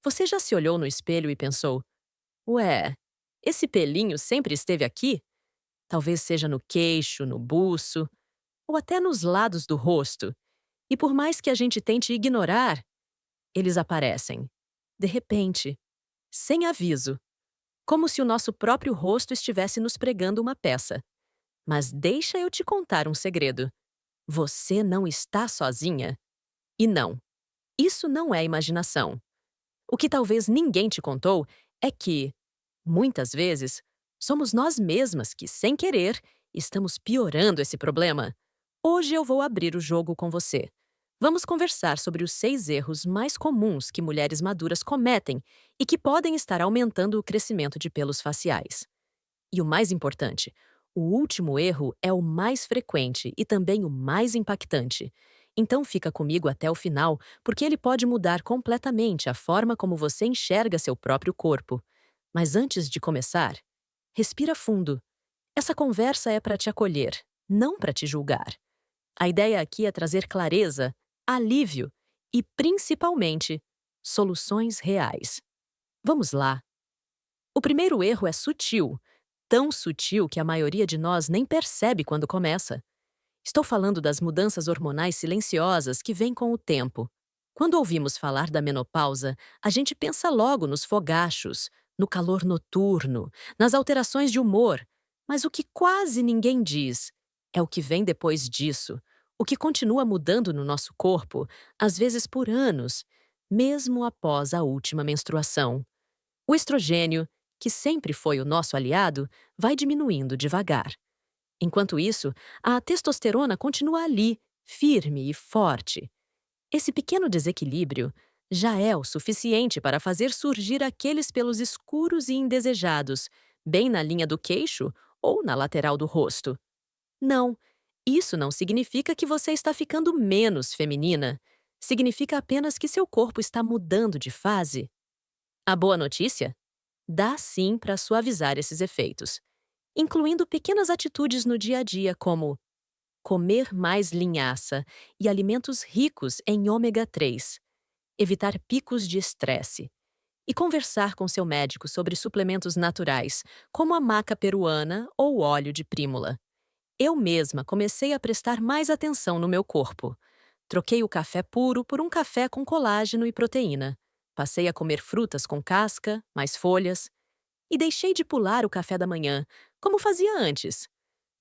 Você já se olhou no espelho e pensou: ué, esse pelinho sempre esteve aqui? Talvez seja no queixo, no buço, ou até nos lados do rosto. E por mais que a gente tente ignorar, eles aparecem. De repente, sem aviso, como se o nosso próprio rosto estivesse nos pregando uma peça. Mas deixa eu te contar um segredo. Você não está sozinha. E não, isso não é imaginação. O que talvez ninguém te contou é que, muitas vezes, somos nós mesmas que, sem querer, estamos piorando esse problema. Hoje eu vou abrir o jogo com você. Vamos conversar sobre os 6 erros mais comuns que mulheres maduras cometem e que podem estar aumentando o crescimento de pelos faciais. E o mais importante, o último erro é o mais frequente e também o mais impactante. Então fica comigo até o final, porque ele pode mudar completamente a forma como você enxerga seu próprio corpo. Mas antes de começar, respira fundo. Essa conversa é para te acolher, não para te julgar. A ideia aqui é trazer clareza, alívio e, principalmente, soluções reais. Vamos lá. O primeiro erro é sutil, tão sutil que a maioria de nós nem percebe quando começa. Estou falando das mudanças hormonais silenciosas que vêm com o tempo. Quando ouvimos falar da menopausa, a gente pensa logo nos fogachos, no calor noturno, nas alterações de humor. Mas o que quase ninguém diz é o que vem depois disso, o que continua mudando no nosso corpo, às vezes por anos, mesmo após a última menstruação. O estrogênio, que sempre foi o nosso aliado, vai diminuindo devagar. Enquanto isso, a testosterona continua ali, firme e forte. Esse pequeno desequilíbrio já é o suficiente para fazer surgir aqueles pelos escuros e indesejados, bem na linha do queixo ou na lateral do rosto. Não, isso não significa que você está ficando menos feminina. Significa apenas que seu corpo está mudando de fase. A boa notícia? Dá sim para suavizar esses efeitos, incluindo pequenas atitudes no dia a dia, como comer mais linhaça e alimentos ricos em ômega 3, evitar picos de estresse e conversar com seu médico sobre suplementos naturais, como a maca peruana ou óleo de prímula. Eu mesma comecei a prestar mais atenção no meu corpo. Troquei o café puro por um café com colágeno e proteína. Passei a comer frutas com casca, mais folhas, e deixei de pular o café da manhã, como fazia antes.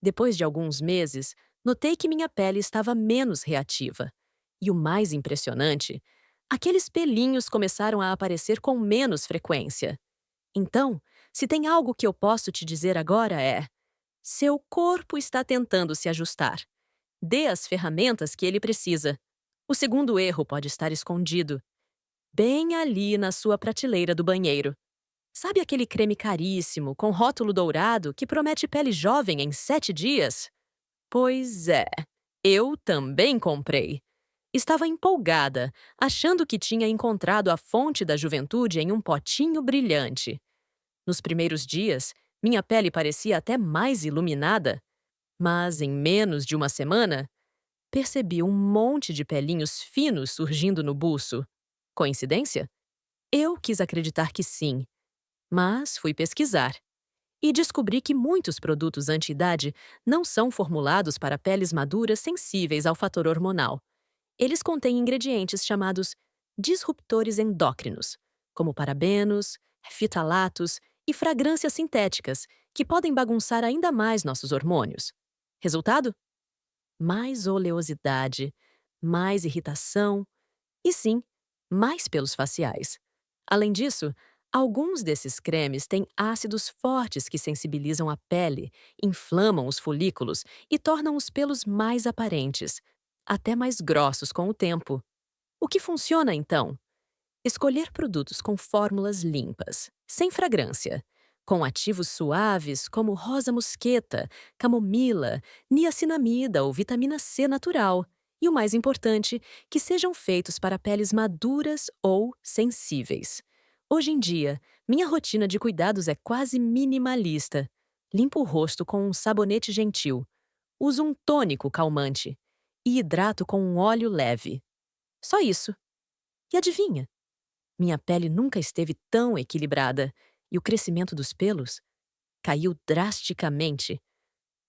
Depois de alguns meses, notei que minha pele estava menos reativa. E o mais impressionante, aqueles pelinhos começaram a aparecer com menos frequência. Então, se tem algo que eu posso te dizer agora é: seu corpo está tentando se ajustar. Dê as ferramentas que ele precisa. O segundo erro pode estar escondido, bem ali na sua prateleira do banheiro. Sabe aquele creme caríssimo, com rótulo dourado, que promete pele jovem em 7 dias? Pois é, eu também comprei. Estava empolgada, achando que tinha encontrado a fonte da juventude em um potinho brilhante. Nos primeiros dias, minha pele parecia até mais iluminada, mas em menos de uma semana, percebi um monte de pelinhos finos surgindo no buço. Coincidência? Eu quis acreditar que sim, mas fui pesquisar e descobri que muitos produtos anti-idade não são formulados para peles maduras sensíveis ao fator hormonal. Eles contêm ingredientes chamados disruptores endócrinos, como parabenos, fitalatos e fragrâncias sintéticas, que podem bagunçar ainda mais nossos hormônios. Resultado? Mais oleosidade, mais irritação e, sim, mais pelos faciais. Além disso, alguns desses cremes têm ácidos fortes que sensibilizam a pele, inflamam os folículos e tornam os pelos mais aparentes, até mais grossos com o tempo. O que funciona então? Escolher produtos com fórmulas limpas, sem fragrância, com ativos suaves como rosa mosqueta, camomila, niacinamida ou vitamina C natural. E o mais importante, que sejam feitos para peles maduras ou sensíveis. Hoje em dia, minha rotina de cuidados é quase minimalista. Limpo o rosto com um sabonete gentil, uso um tônico calmante e hidrato com um óleo leve. Só isso. E adivinha? Minha pele nunca esteve tão equilibrada e o crescimento dos pelos caiu drasticamente.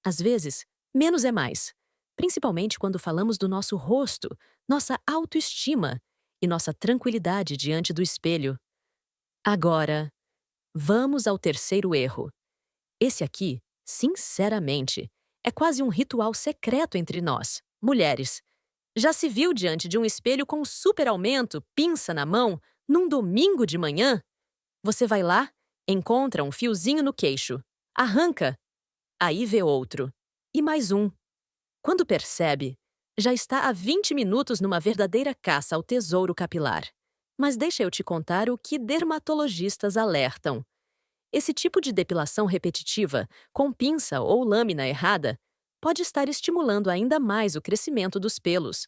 Às vezes, menos é mais, principalmente quando falamos do nosso rosto, nossa autoestima e nossa tranquilidade diante do espelho. Agora, vamos ao terceiro erro. Esse aqui, sinceramente, é quase um ritual secreto entre nós, mulheres. Já se viu diante de um espelho com um super aumento, pinça na mão, num domingo de manhã? Você vai lá, encontra um fiozinho no queixo, arranca, aí vê outro. E mais um. Quando percebe, já está há 20 minutos numa verdadeira caça ao tesouro capilar. Mas deixa eu te contar o que dermatologistas alertam. Esse tipo de depilação repetitiva, com pinça ou lâmina errada, pode estar estimulando ainda mais o crescimento dos pelos.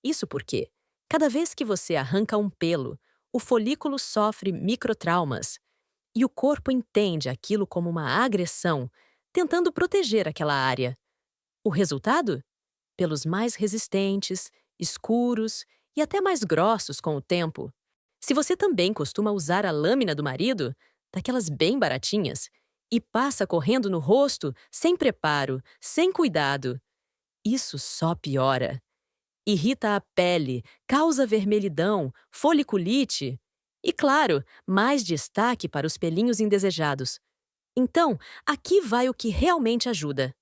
Isso porque, cada vez que você arranca um pelo, o folículo sofre microtraumas e o corpo entende aquilo como uma agressão, tentando proteger aquela área. O resultado? Pelos mais resistentes, escuros e até mais grossos com o tempo. Se você também costuma usar a lâmina do marido, daquelas bem baratinhas, e passa correndo no rosto sem preparo, sem cuidado, isso só piora. Irrita a pele, causa vermelhidão, foliculite e, claro, mais destaque para os pelinhos indesejados. Então, aqui vai o que realmente ajuda.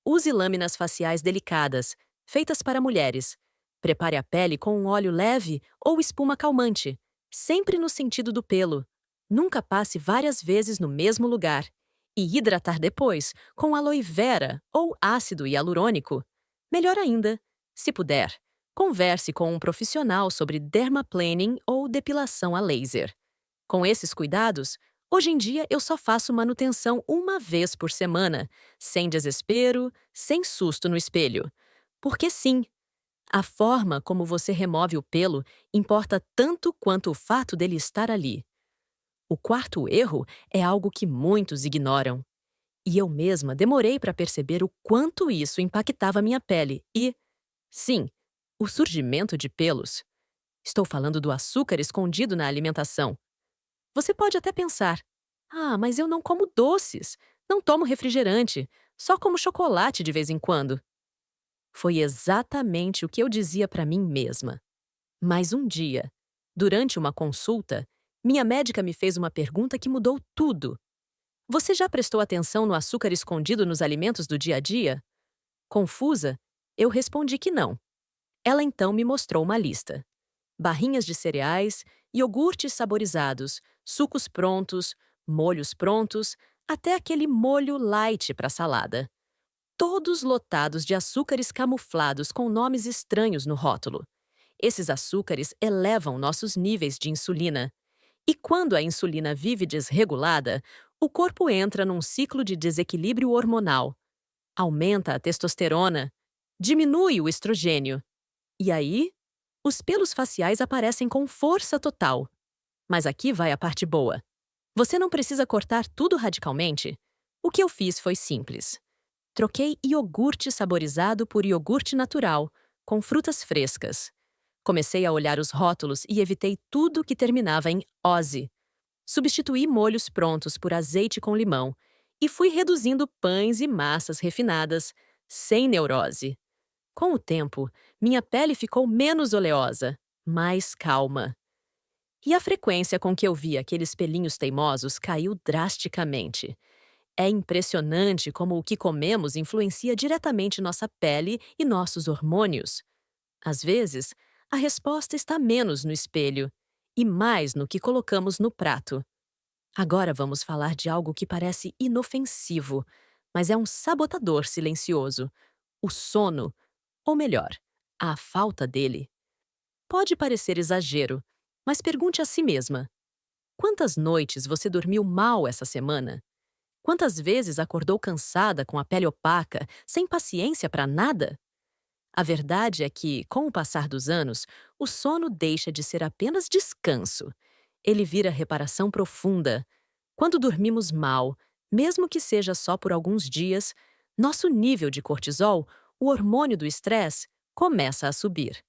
Use lâminas faciais delicadas, feitas para mulheres. Prepare a pele com um óleo leve ou espuma calmante, sempre no sentido do pelo. Nunca passe várias vezes no mesmo lugar. E hidratar depois com aloe vera ou ácido hialurônico. Melhor ainda, se puder, converse com um profissional sobre dermaplaning ou depilação a laser. Com esses cuidados, hoje em dia eu só faço manutenção uma vez por semana, sem desespero, sem susto no espelho. Porque sim, a forma como você remove o pelo importa tanto quanto o fato dele estar ali. O quarto erro é algo que muitos ignoram. E eu mesma demorei para perceber o quanto isso impactava minha pele e, sim, o surgimento de pelos. Estou falando do açúcar escondido na alimentação. Você pode até pensar: ah, mas eu não como doces, não tomo refrigerante, só como chocolate de vez em quando. Foi exatamente o que eu dizia para mim mesma. Mas um dia, durante uma consulta, minha médica me fez uma pergunta que mudou tudo. Você já prestou atenção no açúcar escondido nos alimentos do dia a dia? Confusa, eu respondi que não. Ela então me mostrou uma lista. Barrinhas de cereais, iogurtes saborizados, sucos prontos, molhos prontos, até aquele molho light para salada. Todos lotados de açúcares camuflados com nomes estranhos no rótulo. Esses açúcares elevam nossos níveis de insulina. E quando a insulina vive desregulada, o corpo entra num ciclo de desequilíbrio hormonal. Aumenta a testosterona, diminui o estrogênio. E aí, os pelos faciais aparecem com força total. Mas aqui vai a parte boa. Você não precisa cortar tudo radicalmente. O que eu fiz foi simples. Troquei iogurte saborizado por iogurte natural, com frutas frescas. Comecei a olhar os rótulos e evitei tudo que terminava em "ose". Substituí molhos prontos por azeite com limão e fui reduzindo pães e massas refinadas, sem neurose. Com o tempo, minha pele ficou menos oleosa, mais calma. E a frequência com que eu via aqueles pelinhos teimosos caiu drasticamente. É impressionante como o que comemos influencia diretamente nossa pele e nossos hormônios. Às vezes, a resposta está menos no espelho e mais no que colocamos no prato. Agora vamos falar de algo que parece inofensivo, mas é um sabotador silencioso: o sono, ou melhor, a falta dele. Pode parecer exagero, mas pergunte a si mesma: quantas noites você dormiu mal essa semana? Quantas vezes acordou cansada, com a pele opaca, sem paciência para nada? A verdade é que, com o passar dos anos, o sono deixa de ser apenas descanso. Ele vira reparação profunda. Quando dormimos mal, mesmo que seja só por alguns dias, nosso nível de cortisol, o hormônio do estresse, começa a subir.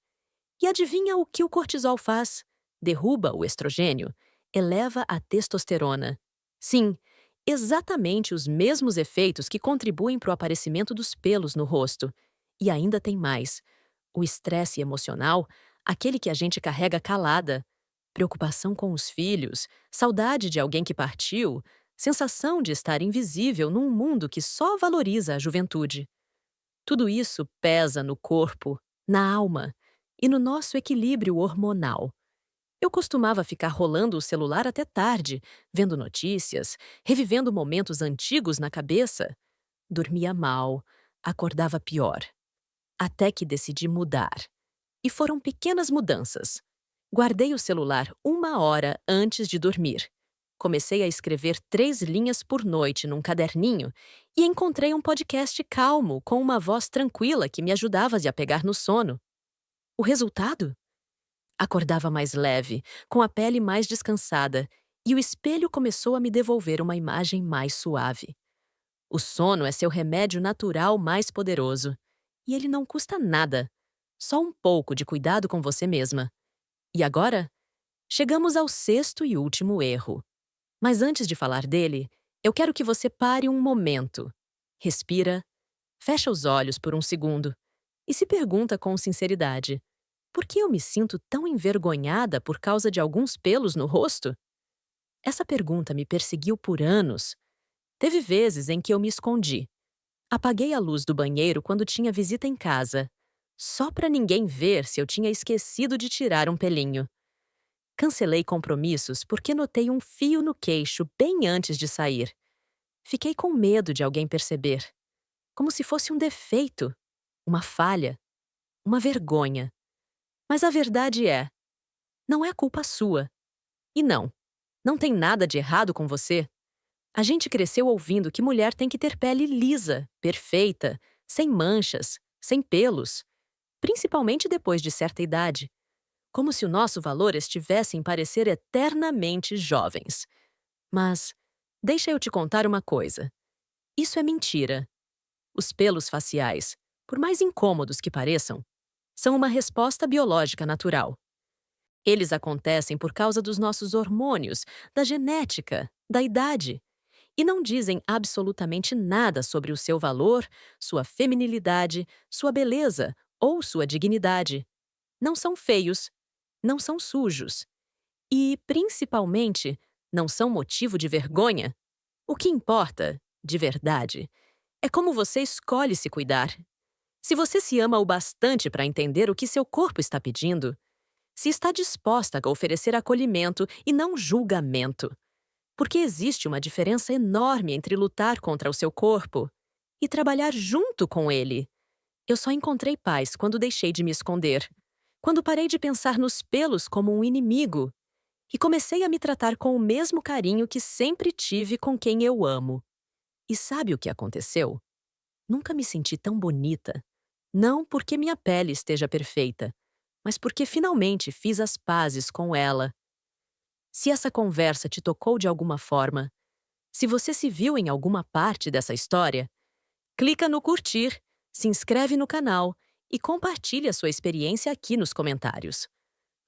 E adivinha o que o cortisol faz? derruba o estrogênio, eleva a testosterona. Sim, exatamente os mesmos efeitos que contribuem para o aparecimento dos pelos no rosto. E ainda tem mais. O estresse emocional, aquele que a gente carrega calada, preocupação com os filhos, saudade de alguém que partiu, sensação de estar invisível num mundo que só valoriza a juventude. Tudo isso pesa no corpo, na alma e no nosso equilíbrio hormonal. Eu costumava ficar rolando o celular até tarde, vendo notícias, revivendo momentos antigos na cabeça. Dormia mal, acordava pior. Até que decidi mudar. E foram pequenas mudanças. Guardei o celular 1 hora antes de dormir. Comecei a escrever 3 linhas por noite num caderninho e encontrei um podcast calmo com uma voz tranquila que me ajudava a pegar no sono. O resultado? Acordava mais leve, com a pele mais descansada, e o espelho começou a me devolver uma imagem mais suave. O sono é seu remédio natural mais poderoso. E ele não custa nada. Só um pouco de cuidado com você mesma. E agora? Chegamos ao 6º e último erro. Mas antes de falar dele, eu quero que você pare um momento. Respira, fecha os olhos por um segundo e se pergunta com sinceridade: por que eu me sinto tão envergonhada por causa de alguns pelos no rosto? Essa pergunta me perseguiu por anos. Teve vezes em que eu me escondi. Apaguei a luz do banheiro quando tinha visita em casa, só para ninguém ver se eu tinha esquecido de tirar um pelinho. Cancelei compromissos porque notei um fio no queixo bem antes de sair. Fiquei com medo de alguém perceber, como se fosse um defeito, uma falha, uma vergonha. Mas a verdade é, não é culpa sua. E não tem nada de errado com você. A gente cresceu ouvindo que mulher tem que ter pele lisa, perfeita, sem manchas, sem pelos, principalmente depois de certa idade. Como se o nosso valor estivesse em parecer eternamente jovens. Mas deixa eu te contar uma coisa. Isso é mentira. Os pelos faciais, por mais incômodos que pareçam, são uma resposta biológica natural. Eles acontecem por causa dos nossos hormônios, da genética, da idade. E não dizem absolutamente nada sobre o seu valor, sua feminilidade, sua beleza ou sua dignidade. Não são feios, não são sujos. E, principalmente, não são motivo de vergonha. O que importa, de verdade, é como você escolhe se cuidar. Se você se ama o bastante para entender o que seu corpo está pedindo, se está disposta a oferecer acolhimento e não julgamento. Porque existe uma diferença enorme entre lutar contra o seu corpo e trabalhar junto com ele. Eu só encontrei paz quando deixei de me esconder, quando parei de pensar nos pelos como um inimigo e comecei a me tratar com o mesmo carinho que sempre tive com quem eu amo. E sabe o que aconteceu? Nunca me senti tão bonita. Não porque minha pele esteja perfeita, mas porque finalmente fiz as pazes com ela. Se essa conversa te tocou de alguma forma, se você se viu em alguma parte dessa história, clica no curtir, se inscreve no canal e compartilhe a sua experiência aqui nos comentários.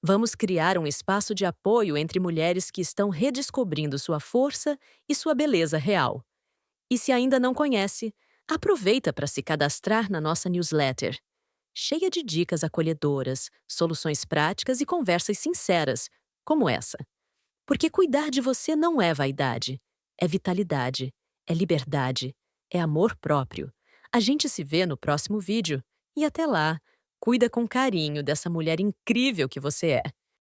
Vamos criar um espaço de apoio entre mulheres que estão redescobrindo sua força e sua beleza real. E se ainda não conhece, aproveita para se cadastrar na nossa newsletter, cheia de dicas acolhedoras, soluções práticas e conversas sinceras, como essa. Porque cuidar de você não é vaidade, é vitalidade, é liberdade, é amor próprio. A gente se vê no próximo vídeo. E até lá, cuida com carinho dessa mulher incrível que você é.